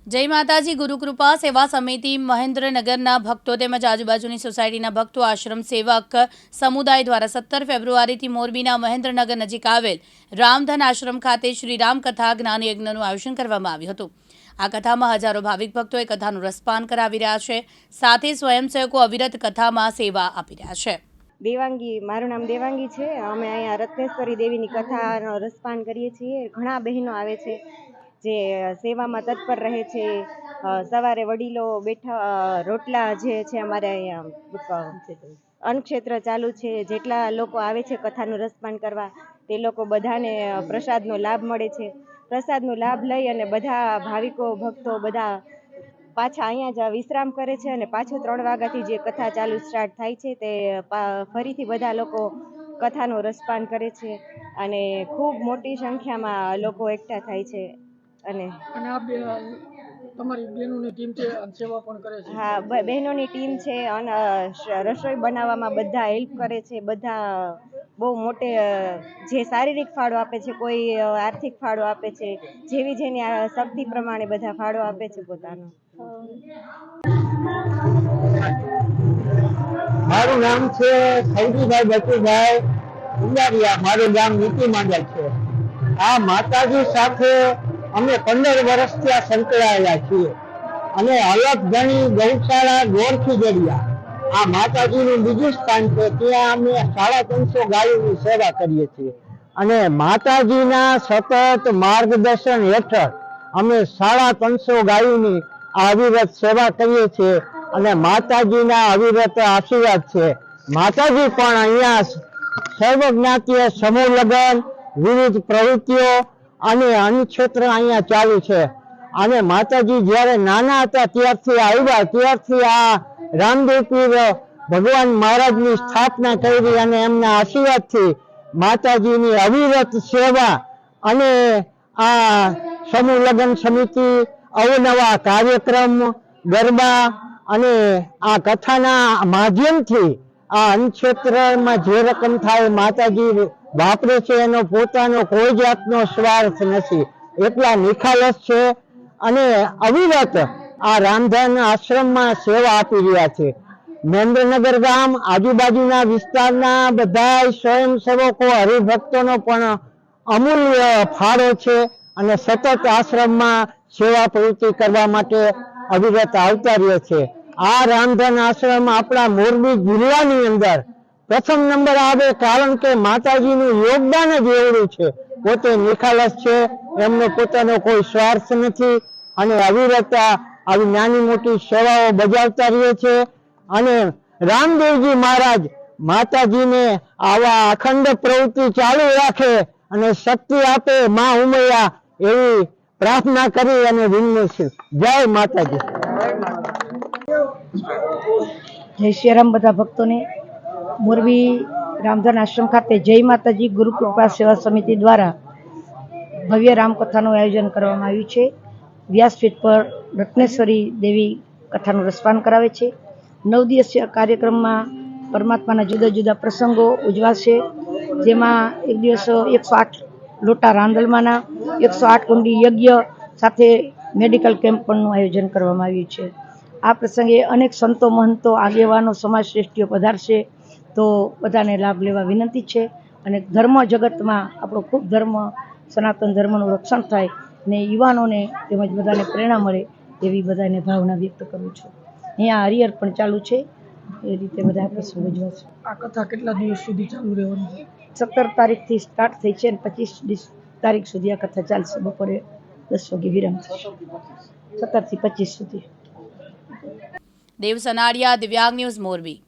જય માતાજી ગુરુકૃપા સેવા સમિતિ મહેન્દ્રનગરના ભક્તો તેમજ આજુબાજુની સોસાયટીના ભક્તો આશ્રમ સેવક સમુદાય દ્વારા 17 ફેબ્રુઆરીથી મોરબીના મહેન્દ્રનગર નજીક આવેલ રામધન આશ્રમ ખાતે શ્રી રામ કથા જ્ઞાન યજ્ઞનું આયોજન કરવામાં આવ્યું હતું। આ કથામાં હજારો ભાવિક ભક્તોએ કથાનું રસપાન કરાવી રહ્યા છે, સાથે સ્વયંસેવકો અવિરત કથામાં સેવા આપી રહ્યા છે। દેવાંગી, મારું નામ દેવાંગી છે। અમે અહીંયા રત્નેશ્વરી દેવીની કથાનો રસપાન કરીએ છીએ। ઘણા બહેનો આવે છે જે સેવામાં તત્પર રહે છે। સવારે વડીલો બેઠા રોટલા જે છે અમારે અહીંયા અન્નક્ષેત્ર ચાલુ છે। જેટલા લોકો આવે છે કથાનું રસપાન કરવા તે લોકો બધાને પ્રસાદનો લાભ મળે છે। પ્રસાદનો લાભ લઈ અને બધા ભાવિકો ભક્તો બધા પાછા અહીંયા જ વિશ્રામ કરે છે અને પાછું 3 વાગ્યાથી જે કથા ચાલુ સ્ટાર્ટ થાય છે તે ફરીથી બધા લોકો કથાનું રસપાન કરે છે અને ખૂબ મોટી સંખ્યામાં લોકો એકઠા થાય છે। અને તમારી બહેનોની ટીમ છે અને સેવા પણ કરે છે। હા, બહેનોની ટીમ છે અને રસોઈ બનાવવામાં બધા હેલ્પ કરે છે। બધા બહુ મોટે જે શારીરિક ફાળો આપે છે, કોઈ આર્થિક ફાળો આપે છે, જેવી જેની શક્તિ પ્રમાણે બધા ફાળો આપે છે પોતાનો। મારું નામ છે ખવજીભાઈ બચુભાઈ ઉંડારિયા। મારું ગામ નીતિ માંડલ છે। આ માતાજી સાથે અમે 15 વર્ષથી આ સંકળાયેલા છીએ અને અલગ ઘણી ગૌશાળા ગોરખી જડિયા આ માતાજીનું બીજું સ્થાન છે, ત્યાં અમે 350 ગાયોની સેવા કરીએ છીએ અને માતાજીના સતત માર્ગદર્શન હેઠળ અમે 350 ગાયોની અવિરત સેવા કરીએ છીએ અને માતાજીના અવિરત આશીર્વાદ છે। માતાજી પણ અહીંયા સર્વજ્ઞાતીય સમૂહ લગ્ન, વિવિધ પ્રવૃત્તિઓ અને અન્નક્ષેત્ર અહીંયા ચાલુ છે અને માતાજી જ્યારે નાના હતા ત્યારથી આવ્યા, ત્યારથી આ રામદેવ પીર ભગવાન મહારાજની સ્થાપના કરી અને એમના આશીર્વાદથી માતાજીની અવિરત સેવા અને આ સમૂહ લગ્ન સમિતિ અવનવા કાર્યક્રમ, ગરબા અને આ કથાના માધ્યમથી આ અન્નક્ષેત્રમાં જે રકમ થાય માતાજી વાપરે છે, એનો પોતાનો કોઈ જાતનો સ્વાર્થ નથી, એટલા નિખાલસ છે અને અવિરત આ રામધન આશ્રમમાં સેવા આપી રહ્યા છે। મહેન્દ્રનગર ગામ આજુબાજુના વિસ્તારના બધા સ્વયંસેવકો હરિભક્તોનો પણ અમૂલ્ય ફાળો છે અને સતત આશ્રમમાં સેવા પ્રવૃત્તિ કરવા માટે અવિરત આવતા રહે છે। આ રામધન આશ્રમ આપણા મોરબી જિલ્લાની અંદર પ્રથમ નંબર આવે, કારણ કે માતાજીનું યોગદાન જ એવડું છે। પોતે નિખાલસ છે, એમનો પોતાનો કોઈ સ્વાર્થ નથી અને અવિરત આવી નાની મોટી સેવાઓ બજાવતા રહે છે અને રામદેવજી મહારાજ માતાજીને આવા અખંડ પ્રવૃત્તિ ચાલુ રાખે અને શક્તિ આપે મા ઉમૈયા, એવી પ્રાર્થના કરી અને વિનંતી છે। જય માતાજી। જય શ્રી રામ બધા ભક્તોને। મોરબી રામધન આશ્રમ ખાતે જય માતાજી ગુરુકૃપા સેવા સમિતિ દ્વારા ભવ્ય રામકથાનું આયોજન કરવામાં આવ્યું છે। વ્યાસપીઠ પર રત્નેશ્વરી દેવી કથાનું રસપાન કરાવે છે। 9 દિવસીય કાર્યક્રમમાં પરમાત્માના જુદા જુદા પ્રસંગો ઉજવાશે, જેમાં એક દિવસ 108 લોટા રાંદલમાના, 108 કુંડી યજ્ઞ સાથે મેડિકલ કેમ્પ પણનું આયોજન કરવામાં આવ્યું છે। આ પ્રસંગે અનેક સંતો, મહંતો, આગેવાનો, સમાજ શ્રેષ્ઠીઓ પધારશે, તો બધાને લાભ લેવા વિનંતી છે અને ધર્મ જગતમાં આપણો ખૂબ ધર્મ, સનાતન ધર્મનું રક્ષણ થાય અને યુવાનોને તેમજ બધાને પ્રેરણા મળે એવી બધાને ભાવના વ્યક્ત કરું છું। અહીંયા હરિહર પણ ચાલુ છે, એ રીતે બધા પ્રસંગ ઉજવાશે। આ કથા કેટલા દિવસ સુધી ચાલુ રહેવાની છે? 17 તારીખથી સ્ટાર્ટ થઈ છે અને 25 તારીખ સુધી આ કથા ચાલશે। બપોરે 10 વાગે વિરામ થશે, 17 થી 25 સુધી। દેવ સનાડિયા, દિવ્યાંગ ન્યૂઝ, મોરબી।